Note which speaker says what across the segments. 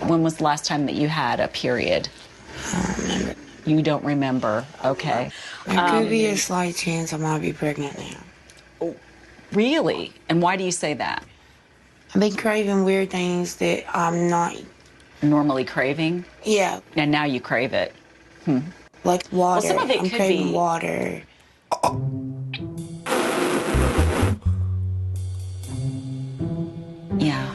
Speaker 1: When was the last time that you had a period?
Speaker 2: I don't remember.
Speaker 1: You don't remember. Okay.
Speaker 2: There could be a slight chance I might be pregnant now.
Speaker 1: Oh, really? And why do you say that?
Speaker 2: I've been craving weird things that I'm not
Speaker 1: normally craving?
Speaker 2: Yeah.
Speaker 1: And now you crave it.
Speaker 2: Like water.
Speaker 1: Well, some of it
Speaker 2: I'm
Speaker 1: could
Speaker 2: craving
Speaker 1: be
Speaker 2: water.
Speaker 1: Yeah.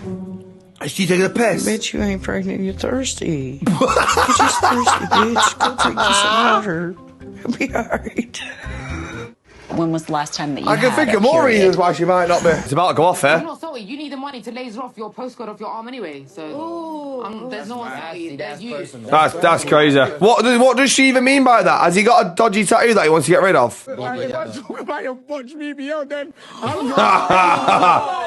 Speaker 3: Is she taking a piss?
Speaker 2: Bitch, you ain't pregnant. You're thirsty. You're just thirsty, bitch. Go drink you some water. You'll be alright.
Speaker 1: When was the last time that you
Speaker 3: I can think of more reasons why she might not be. It's about to go off here.
Speaker 4: You're not salty. You need the money to laser off your postcode off your arm anyway. So there's no one salty. There's you.
Speaker 3: That's crazy. What does she even mean by that? Has he got a dodgy tattoo that he wants to get rid of?
Speaker 5: If I talk about your butch BBL, then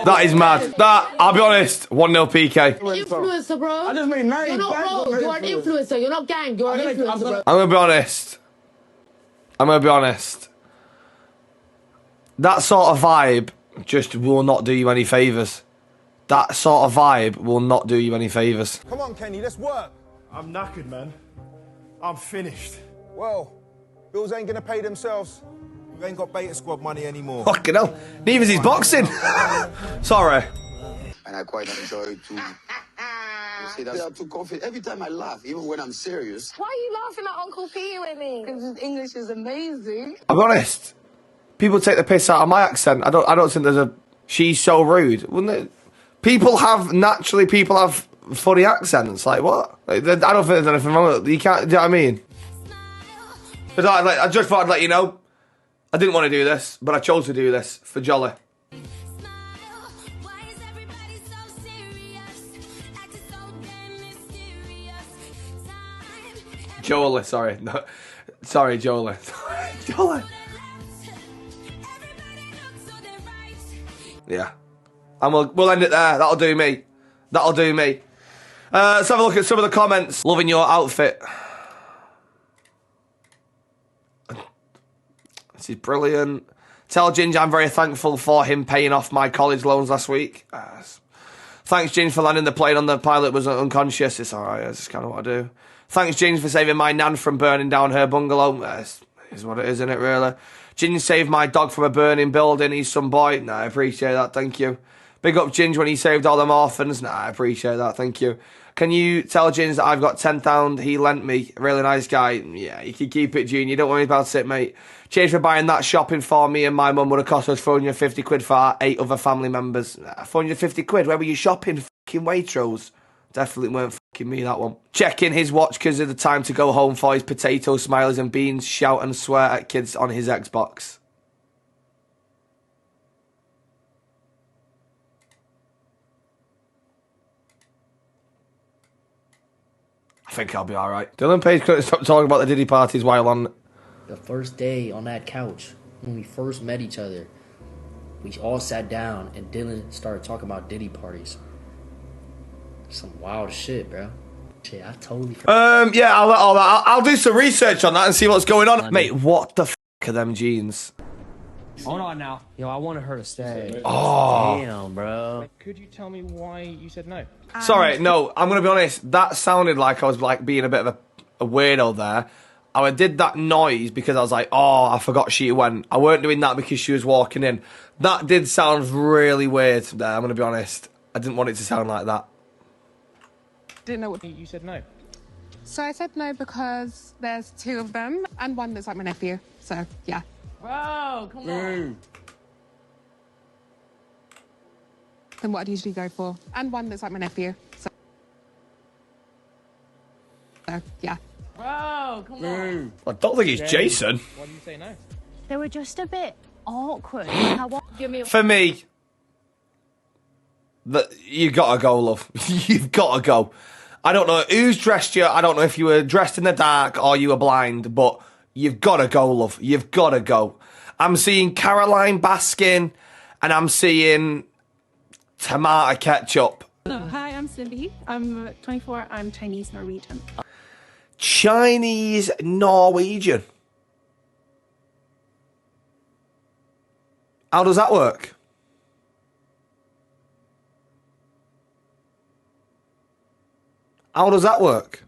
Speaker 3: That is mad. I'll be honest, 1-0 PK.
Speaker 4: Influencer, bro.
Speaker 5: I just made 9.
Speaker 4: You're not bro. You're an influencer. You're not gang. You're an influencer, bro.
Speaker 3: I'm gonna be honest. That sort of vibe just will not do you any favours. That sort of vibe will not do you any favours.
Speaker 6: Come on, Kenny, let's work.
Speaker 7: I'm knackered, man. I'm finished.
Speaker 6: Well, bills ain't gonna pay themselves. You ain't got beta squad money anymore.
Speaker 3: Fucking hell. Neither's his boxing. Sorry.
Speaker 8: And I quite enjoy to say that they are too confident. Every time I laugh, even when I'm serious.
Speaker 9: Why are you laughing at Uncle P with me? Because his English is amazing.
Speaker 3: I'll be honest. People take the piss out of my accent. I don't think there's a... She's so rude. Wouldn't it? People have funny accents. Like, what? Like, I don't think there's anything wrong with it. You can't... Do you know what I mean? But I just thought I'd let you know. I didn't want to do this, but I chose to do this for Jolly. Jolie, sorry. No, sorry, Jolie. Jolie. Yeah. And we'll end it there. That'll do me. Let's have a look at some of the comments. Loving your outfit. This is brilliant. Tell Ginge I'm very thankful for him paying off my college loans last week. Thanks, Ginge, for landing the plane on the pilot was unconscious. It's alright, that's just kind of what I do. Thanks, Ginge, for saving my nan from burning down her bungalow. Is what it is, isn't it, really? Ginge saved my dog from a burning building. He's some boy. Nah, I appreciate that, thank you. Big up Ginge when he saved all them orphans. Nah, I appreciate that, thank you. Can you tell Ginge that I've got £10 he lent me? A really nice guy. Yeah, you can keep it, Gene. You don't worry about it, mate. Cheers for buying that shopping for me and my mum would have cost us 450 quid for our 8 other family members. Nah, 450 quid? Where were you shopping, fucking Waitrose? Definitely weren't fucking me, that one. Checking his watch because of the time to go home for his potato, smileys and beans. Shout and swear at kids on his Xbox. I think I'll be alright. Dylan Page couldn't stop talking about the Diddy parties while on...
Speaker 10: The first day on that couch, when we first met each other, we all sat down and Dylan started talking about Diddy parties. Some wild shit, bro. Shit, I totally forgot.
Speaker 3: Yeah, I'll do some research on that and see what's going on. Mate, what the f*** are them jeans?
Speaker 11: Hold on now. Yo, I wanted her to stay.
Speaker 3: Oh.
Speaker 11: Damn, bro. Could you tell me why you said no?
Speaker 3: Sorry, no, I'm going to be honest. That sounded like I was like being a bit of a weirdo there. I did that noise because I was like, oh, I forgot she went. I weren't doing that because she was walking in. That did sound really weird there, I'm going to be honest. I didn't want it to sound like that.
Speaker 11: Didn't know what you said no.
Speaker 12: So I said no because there's 2 of them and one that's like my nephew. So, yeah.
Speaker 4: Bro, come on.
Speaker 12: Then what I'd usually go for. And one that's like my nephew. So yeah.
Speaker 4: Bro, come on.
Speaker 3: I don't think he's Jason.
Speaker 11: Why did you say no?
Speaker 9: They were just a bit awkward.
Speaker 3: For me, you gotta go, love. You've gotta go. I don't know who's dressed you. I don't know if you were dressed in the dark or you were blind, but you've gotta go, love. You've gotta go. I'm seeing Caroline Baskin and I'm seeing tomato ketchup.
Speaker 12: Hello, hi, I'm Cindy. I'm 24. I'm Chinese Norwegian.
Speaker 3: Chinese Norwegian. How does that work? How does that work?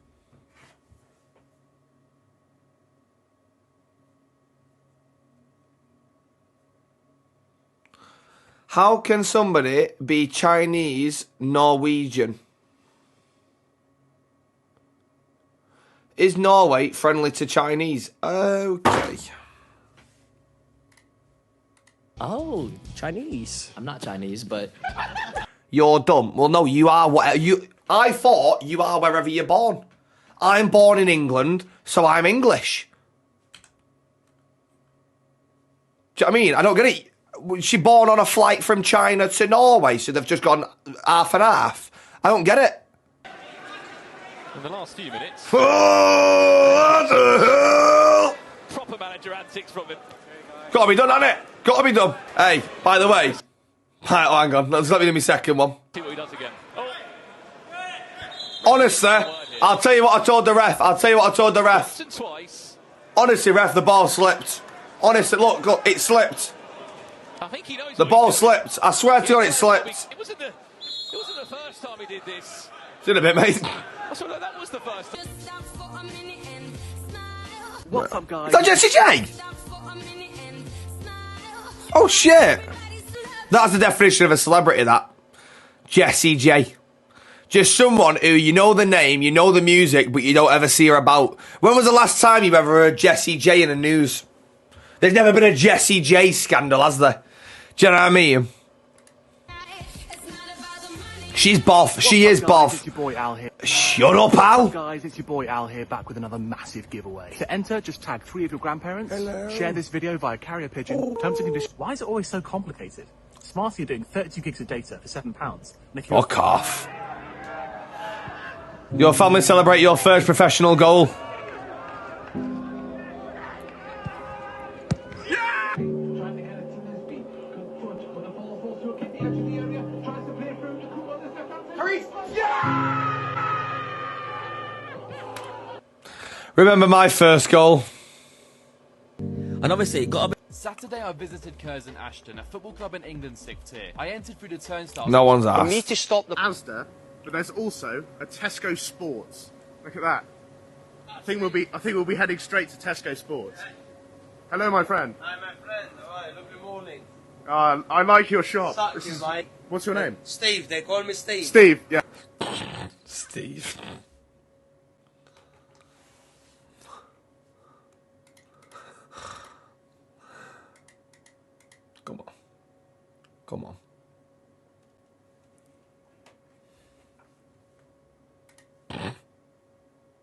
Speaker 3: How can somebody be Chinese Norwegian? Is Norway friendly to Chinese? Okay.
Speaker 13: Oh, Chinese. I'm not Chinese, but...
Speaker 3: You're dumb. Well, no, you are what you... I thought you are wherever you're born. I'm born in England, so I'm English. Do you know what I mean? I don't get it. Was she born on a flight from China to Norway, so they've just gone half and half? I don't get it.
Speaker 14: In the last few minutes.
Speaker 3: What the hell?
Speaker 14: Proper manager antics from him.
Speaker 3: Gotta be done, hasn't it? Gotta be done. Hey, by the way. Right, oh, hang on. Let me do my second one.
Speaker 14: See what he does again. Oh.
Speaker 3: Honestly, I'll tell you what I told the ref.
Speaker 14: Twice.
Speaker 3: Honestly, ref, the ball slipped. Honestly, look, it slipped.
Speaker 14: I think he knows
Speaker 3: the ball slipped. I swear to God, it slipped.
Speaker 14: It wasn't the first time he did this.
Speaker 3: It's in a bit, mate.
Speaker 14: That was the first time.
Speaker 13: What's up, guys?
Speaker 3: Is that Jessie J? Oh, shit. That's the definition of a celebrity, that. Jessie J. Just someone who you know the name, you know the music, but you don't ever see her about. When was the last time you've ever heard Jessie J in the news? There's never been a Jessie J scandal, has there? Do you know what I mean? She's boff. She is boff.
Speaker 15: It's your boy Al here.
Speaker 3: Shut up, Al.
Speaker 15: What's up, guys, it's your boy Al here, back with another massive giveaway. To enter, just tag 3 of your grandparents. Hello. Share this video via carrier pigeon. Terms and conditions. Why is it always so complicated? Smarty are doing 32 gigs of data for £7.
Speaker 3: Fuck off. Your family celebrate your first professional goal. Remember my first goal?
Speaker 16: And obviously, it got a bit...
Speaker 17: Saturday I visited Curzon Ashton, a football club in England's 6th tier. I entered through the turnstiles.
Speaker 3: No one's asked.
Speaker 7: We need to stop the Asda, but there's also a Tesco Sports. Look at that. I think we'll be heading straight to Tesco Sports. Hello, my friend.
Speaker 18: Hi, my friend. Alright, lovely morning.
Speaker 7: I like your shop.
Speaker 18: What's up, mate?
Speaker 7: What's your name?
Speaker 18: Steve. They call me Steve.
Speaker 7: Steve. Yeah.
Speaker 3: Steve. Come on.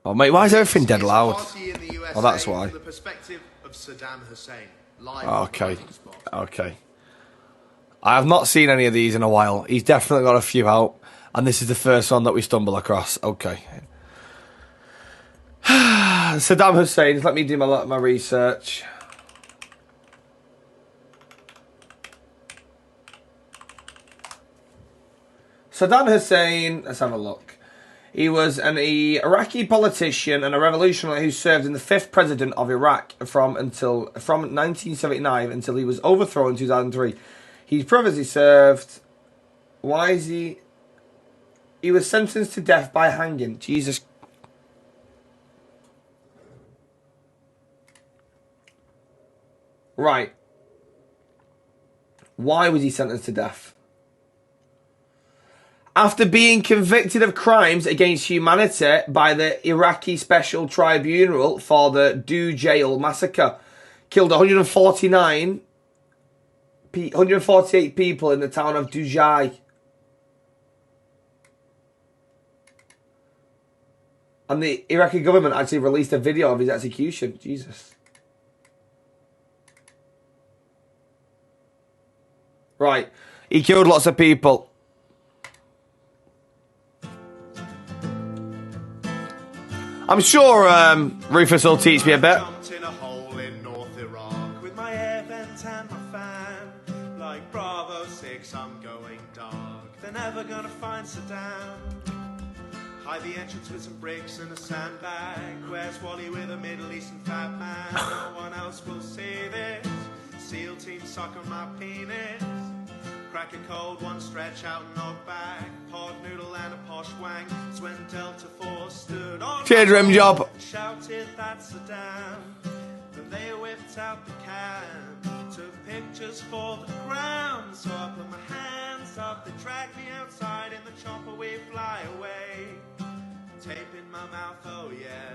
Speaker 3: Oh, mate, why is everything dead loud? Oh, that's why.
Speaker 7: The perspective of Saddam Hussein.
Speaker 3: Okay. I have not seen any of these in a while. He's definitely got a few out, and this is the first one that we stumble across. Okay. Saddam Hussein, let me do my research. Saddam Hussein, let's have a look. He was an Iraqi politician and a revolutionary who served in the 5th president of Iraq from 1979 until he was overthrown in 2003. He previously served... Why is he... He was sentenced to death by hanging. Jesus. Right. Why was he sentenced to death? After being convicted of crimes against humanity by the Iraqi Special Tribunal for the Dujail massacre, killed 148 people in the town of Dujai. And the Iraqi government actually released a video of his execution. Jesus. Right. He killed lots of people. I'm sure Rufus will teach me a bit.
Speaker 7: In a hole in North Iraq with my air vent and my fan. Like Bravo 6, I'm going dark. They're never gonna find Saddam. Hide the entrance with some bricks and a sandbag. Where's Wally with a Middle Eastern fat man? No one else will see this. SEAL team suck on my penis. Crack a cold one, stretch out and knock back. Pod noodle and a posh wang. It's when Delta 4
Speaker 3: Cheers, rim job.
Speaker 7: Shouted, that's a damn. Then they whipped out the can. Took pictures for the ground. So I put my hands up. They dragged me outside in the chopper. We fly away. Tape in my mouth, oh yeah.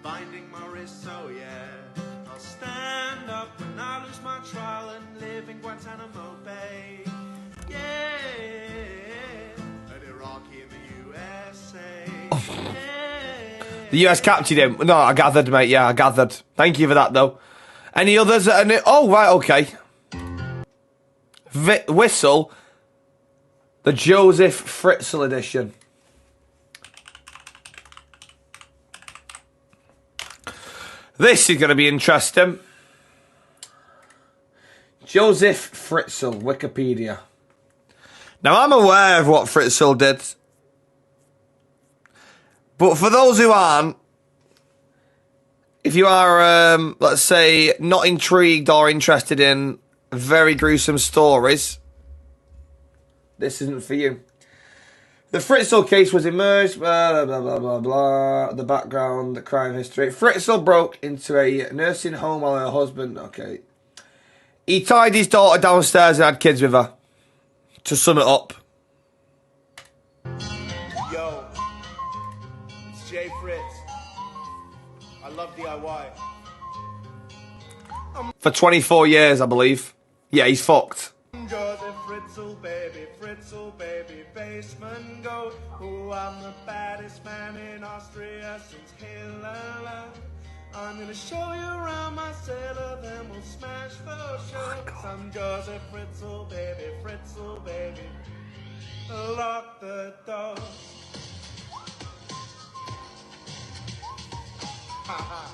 Speaker 7: Binding my wrists, oh yeah. I'll stand up when I lose my trial and live in Guantanamo Bay. Yeah, an Iraqi in the USA. Yeah.
Speaker 3: The US captured him. No, I gathered, mate. Yeah, I gathered. Thank you for that, though. Any others? Oh, right, okay. Whistle. The Joseph Fritzl edition. This is going to be interesting. Joseph Fritzl, Wikipedia. Now, I'm aware of what Fritzl did. But for those who aren't, if you are, let's say, not intrigued or interested in very gruesome stories, this isn't for you. The Fritzl case was emerged, blah, blah, blah, blah, blah, the background, the crime history. Fritzl broke into a nursing home while her husband, okay. He tied his daughter downstairs and had kids with her. To sum it up.
Speaker 7: Yo, it's Jay Fritz. I love DIY.
Speaker 3: For 24 years, I believe. Yeah, he's fucked.
Speaker 7: Joseph Fritzl, baby, basement goat. Oh, I'm the baddest man in Austria since Hitler. I'm gonna show you around my cellar, then we'll smash for sure. I'm Joseph Fritzl, baby. Lock the door. Ha.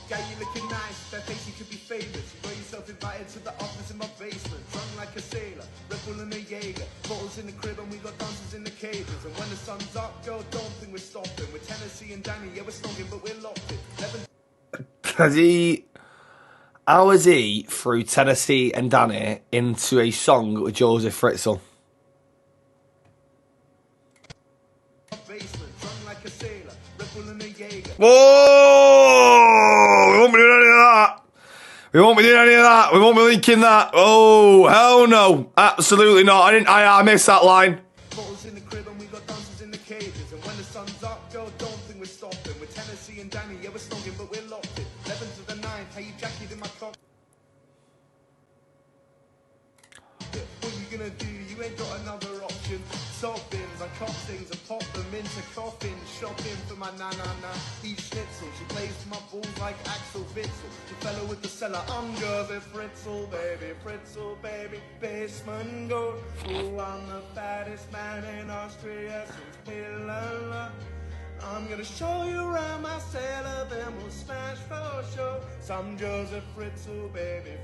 Speaker 7: Guy, you looking nice, that face you could be famous. You got yourself invited to the office in my basement. Drunk like a sailor, Red Bull and a Jaeger. Bottles in the crib and we got dancers in the cages. And when the sun's up, girl, don't think we're stopping. We're Tennessee and Danny, yeah, we're snogging, but we're locked in.
Speaker 3: How has he, through Tennessee and Danny, into a song with Joseph Fritzl? Whoa! We won't be doing any of that. We won't be doing any of that. We won't be linking that. Oh, hell no. Absolutely not. I missed that line.
Speaker 7: Bottles in the crib and we got dancers in the cages. And when the sun's up, girl, don't think we're stopping. We're Tennessee and Danny, yeah, we're snogging, but we're locked in. 11 to the 9th, how you jacket in my cock? What you gonna do? You ain't got another option. Salt bins, I cop things and pop them into coffins. Shopping for my na-na-na. Eat schnitzel. She plays for my balls like Axel Witzel. The fellow with the cellar. I'm Joseph Fritzl, baby. Basement goat. Oh, I'm the baddest man in Austria since Hitler. I'm gonna show you around my cellar, then we'll smash for sure. Some Joseph Fritzl, baby.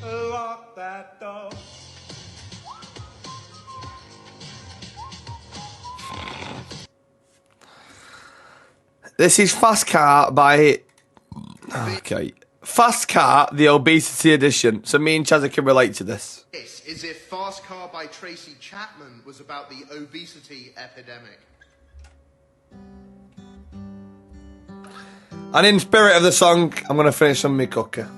Speaker 7: Lock that door.
Speaker 3: This is Fast Car by... Okay. Fast Car, the Obesity Edition. So me and Chazza can relate to this.
Speaker 7: This is if Fast Car by Tracy Chapman was about the obesity epidemic.
Speaker 3: And in spirit of the song, I'm going to finish on my cooker.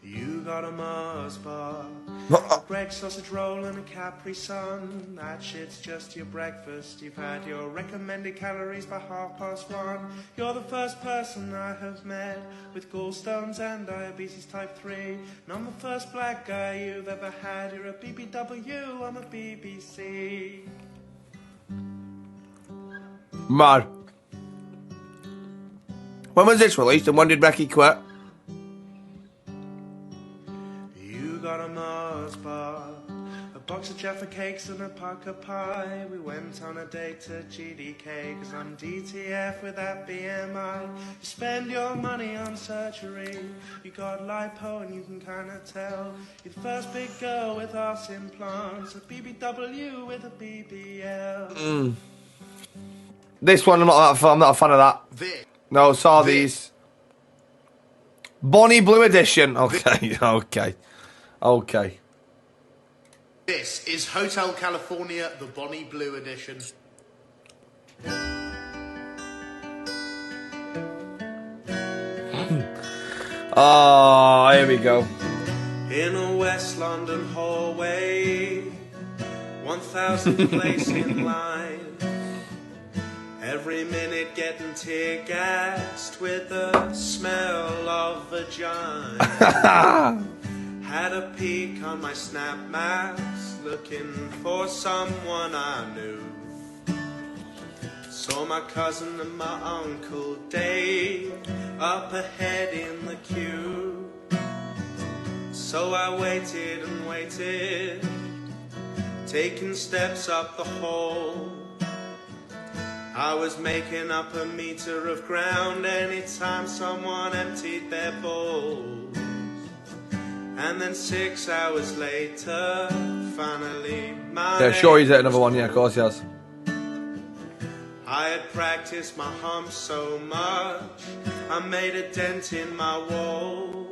Speaker 7: You got a Mars bar, a bread sausage roll and a Capri Sun. That shit's just your breakfast. You've had your recommended calories by 1:30. You're the first person I have met with gallstones and diabetes type 3. And I'm the first black guy you've ever had. You're a BBW, I'm a BBC.
Speaker 3: Mad. When was this released and when did Becky quit?
Speaker 7: You got a Mars bar, a box of Jaffa cakes and a pucker pie. We went on a date to GDK, cause I'm DTF with that BMI. You spend your money on surgery, you got lipo and you can kinda tell. You're the first big girl with arse implants, a BBW with a BBL.
Speaker 3: This one, I'm not a fan of that. No, saw these. Bonnie Blue Edition. Okay, okay. Okay.
Speaker 7: This is Hotel California, the Bonnie Blue edition.
Speaker 3: Oh, here we go.
Speaker 7: In a West London hallway, 1,000th place in line. Every minute getting tear-gassed with the smell of vagina. Had a peek on my snap maps, looking for someone I knew. Saw my cousin and my uncle Dave up ahead in the queue. So I waited and waited, taking steps up the hall. I was making up a meter of ground anytime someone emptied their bowls. And then 6 hours later, finally my
Speaker 3: Yeah, sure he's at another one. Yeah, of course he has.
Speaker 7: I had practiced my humps so much, I made a dent in my wall.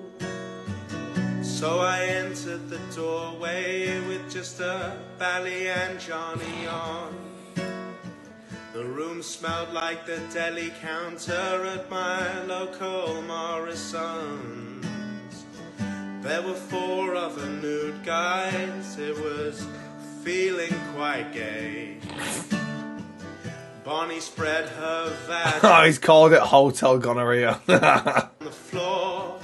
Speaker 7: So I entered the doorway with just a Bally and Johnny on. The room smelled like the deli counter at my local Morrison's. There were 4 other nude guys, it was feeling quite gay. Bonnie spread her vag
Speaker 3: Oh, he's called it Hotel Gonorrhea.
Speaker 7: on the floor. I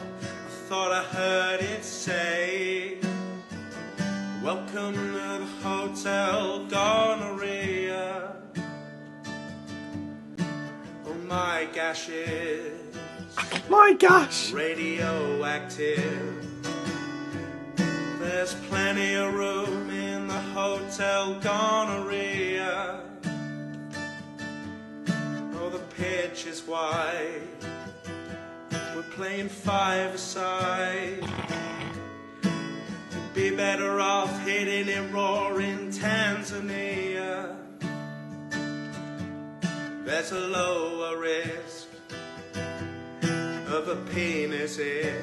Speaker 7: thought I heard it say, welcome to the Hotel Gonorrhea. Oh my gosh, it's
Speaker 3: my gosh,
Speaker 7: radioactive. There's plenty of room in the Hotel Gonorrhea. Oh, the pitch is wide. We're playing 5-a-side. You'd be better off hitting it raw in Tanzania. There's a lower risk of a penis itch.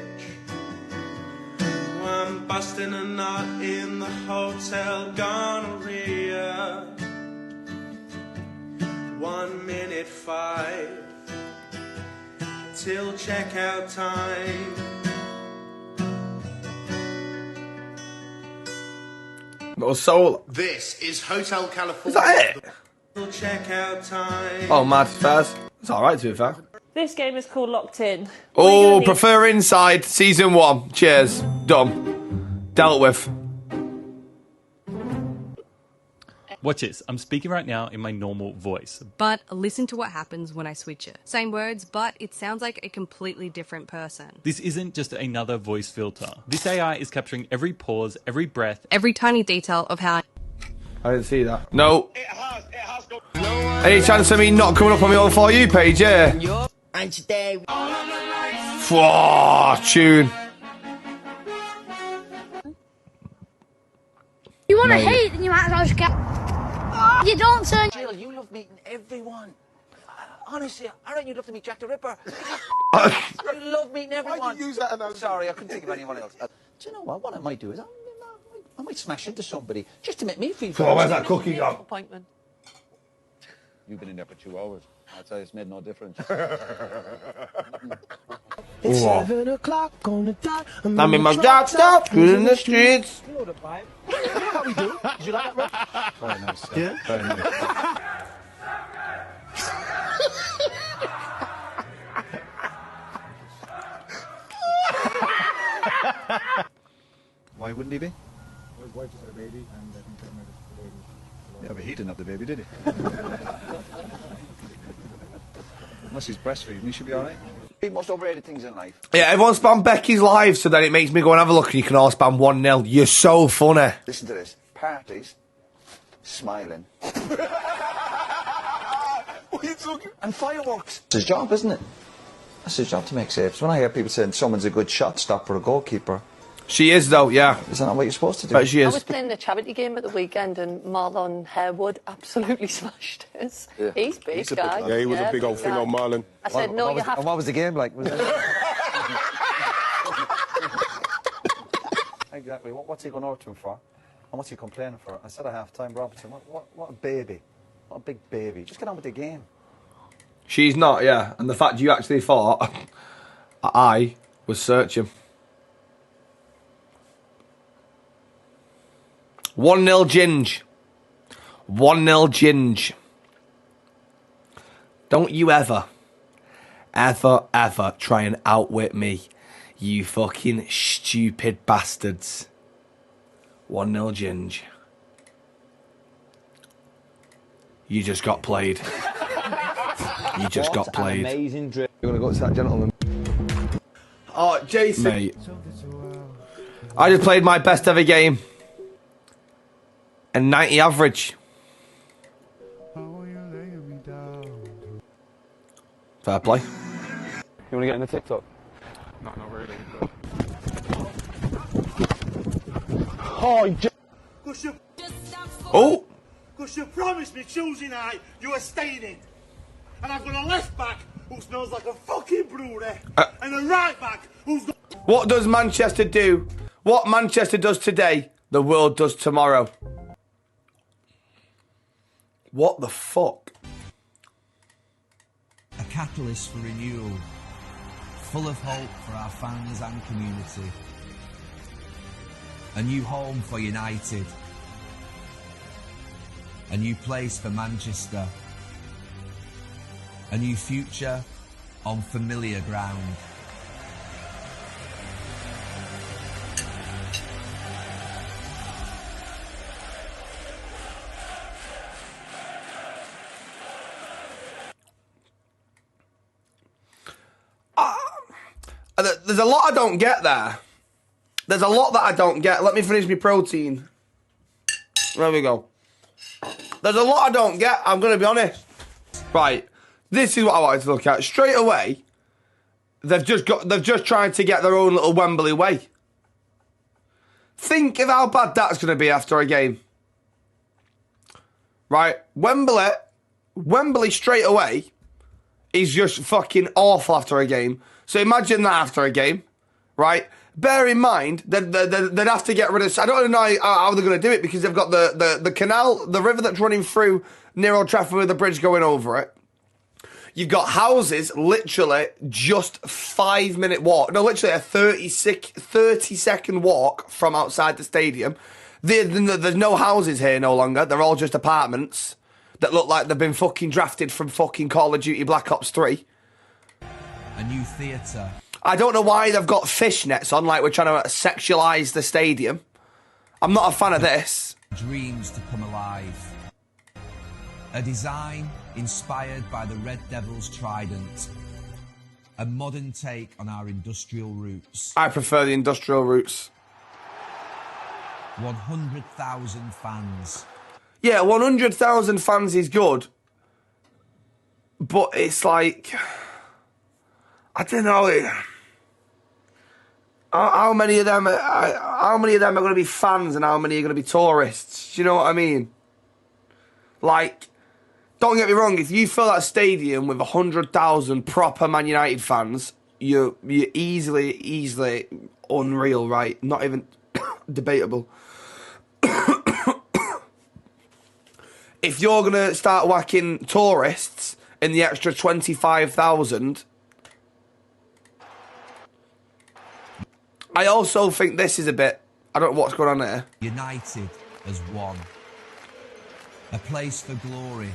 Speaker 7: I'm busting a nut in the Hotel Gonorrhea. 1:05 till checkout time.
Speaker 3: So
Speaker 7: This is Hotel California.
Speaker 3: Is that it?
Speaker 7: Till checkout time.
Speaker 3: Oh, mad Faz. It's alright to be fair.
Speaker 19: This game is called Locked In.
Speaker 3: Oh, prefer inside. Season 1. Cheers. Done. Dealt with.
Speaker 20: Watch this. I'm speaking right now in my normal voice.
Speaker 21: But listen to what happens when I switch it. Same words, but it sounds like a completely different person.
Speaker 20: This isn't just another voice filter. This AI is capturing every pause, every breath,
Speaker 21: Every tiny detail of how
Speaker 3: I didn't see that. No. Any chance of me not coming up on my own For You page, yeah?
Speaker 18: And today,
Speaker 3: Oh, tune.
Speaker 22: You want to
Speaker 3: No.
Speaker 22: hate, then you might as well just get. You don't turn.
Speaker 18: Jill, you love meeting everyone. Honestly, aren't you love to meet Jack the Ripper? You love meeting everyone.
Speaker 6: Why'd you use that analogy?
Speaker 18: Sorry, I couldn't think of anyone else. Do you know what? What I might do is I might smash into somebody just to make me feel.
Speaker 3: Oh, where's that cookie gone?
Speaker 18: Appointment.
Speaker 8: You've been in there for 2 hours. I'd say it's made no difference.
Speaker 18: It's
Speaker 3: 7
Speaker 18: o'clock on the dot.
Speaker 3: I'm in my dark stuff, in the streets.
Speaker 18: You know the vibe. You know how we do. Did you like that, Rob?
Speaker 8: Very nice. Sir.
Speaker 18: Yeah?
Speaker 8: Very nice. Why wouldn't he be?
Speaker 6: His wife just had a baby, and I think they made the baby.
Speaker 8: Yeah, but he didn't have the baby, did he? Unless he's breastfeeding, he should be alright. The most overrated things in life.
Speaker 3: Yeah, everyone spam Becky's live, so then it makes me go and have a look, and you can all spam 1-0. You're so funny.
Speaker 8: Listen to this. Parties, smiling.
Speaker 6: What are you talking?
Speaker 8: And fireworks. It's his job, isn't it? That's his job to make saves. When I hear people saying someone's a good shot stopper or goalkeeper.
Speaker 3: She is, though, yeah.
Speaker 8: Is that not what you're supposed to do?
Speaker 3: But she
Speaker 23: I
Speaker 3: is.
Speaker 23: was playing the charity game at the weekend and Marlon Harewood absolutely smashed us.
Speaker 8: Yeah.
Speaker 23: He's big,
Speaker 8: He's a big
Speaker 23: guy.
Speaker 8: lad.
Speaker 6: Yeah, he was a big old
Speaker 23: guy.
Speaker 6: thing on Marlon.
Speaker 23: I said, no, you have
Speaker 8: And what was the game like? Was it...
Speaker 1: exactly. What's he going over to him for? And what's he complaining for? I said at half-time, Robertson, what a baby. What a big baby. Just get on with the game.
Speaker 3: She's not, yeah. And the fact you actually thought I was searching. 1-0 Ginge. 1-0 Ginge. Don't you ever try and outwit me, you fucking stupid bastards. 1-0 Ginge. You just got played. You just got played.
Speaker 2: Amazing drip.
Speaker 3: You're gonna go to that gentleman. Oh, Jason. Mate. I just played my best ever game. And 90 average. Fair play.
Speaker 2: You want to get in the TikTok?
Speaker 11: No, not really.
Speaker 3: Oh!
Speaker 7: Because you promised me Tuesday night you were staying in. And I've got a left back who smells like a fucking brewery. And a right back who's got...
Speaker 3: What does Manchester do? What Manchester does today, the world does tomorrow. What the fuck?
Speaker 5: A catalyst for renewal, full of hope for our fans and community. A new home for United. A new place for Manchester. A new future on familiar ground.
Speaker 3: There's a lot I don't get there. There's a lot that I don't get. Let me finish my protein. There we go. There's a lot I don't get, I'm going to be honest. Right, this is what I wanted to look at. Straight away, they've just tried to get their own little Wembley way. Think of how bad that's going to be after a game. Right, Wembley straight away is just fucking awful after a game. So imagine that after a game, right? Bear in mind that they'd have to get rid of... I don't know how they're going to do it because they've got the canal, the river that's running through near Old Trafford with the bridge going over it. You've got houses, literally just 5-minute walk. No, literally a 30-second walk from outside the stadium. There's no houses here no longer. They're all just apartments that look like they've been fucking drafted from fucking Call of Duty Black Ops 3.
Speaker 5: A new theatre.
Speaker 3: I don't know why they've got fishnets on, like we're trying to sexualise the stadium. I'm not a fan of this.
Speaker 5: Dreams to come alive. A design inspired by the Red Devils trident. A modern take on our industrial roots.
Speaker 3: I prefer the industrial roots.
Speaker 5: 100,000 fans.
Speaker 3: Yeah, 100,000 fans is good. But it's like... I don't know. How many of them are going to be fans and how many are going to be tourists? Do you know what I mean? Like, don't get me wrong. If you fill that stadium with 100,000 proper Man United fans, you're easily unreal, right? Not even debatable. If you're going to start whacking tourists in the extra 25,000... I also think this is a bit... I don't know what's going on there.
Speaker 5: United as one. A place for glory.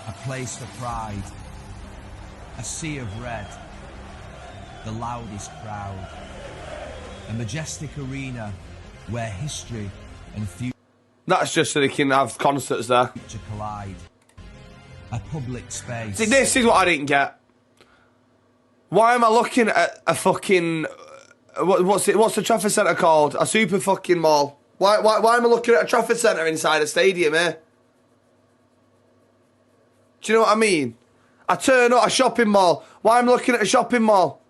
Speaker 5: A place for pride. A sea of red. The loudest crowd. A majestic arena where history and future...
Speaker 3: That's just so they can have concerts there.
Speaker 5: ...collide. A public space.
Speaker 3: See, this is what I didn't get. Why am I looking at a fucking... What's the Trafford Centre called? A super fucking mall. Why am I looking at a Trafford Centre inside a stadium here? Do you know what I mean? I turn up a shopping mall. Why am I looking at a shopping mall?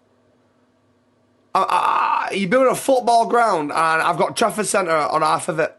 Speaker 3: You're building a football ground and I've got Trafford Centre on half of it.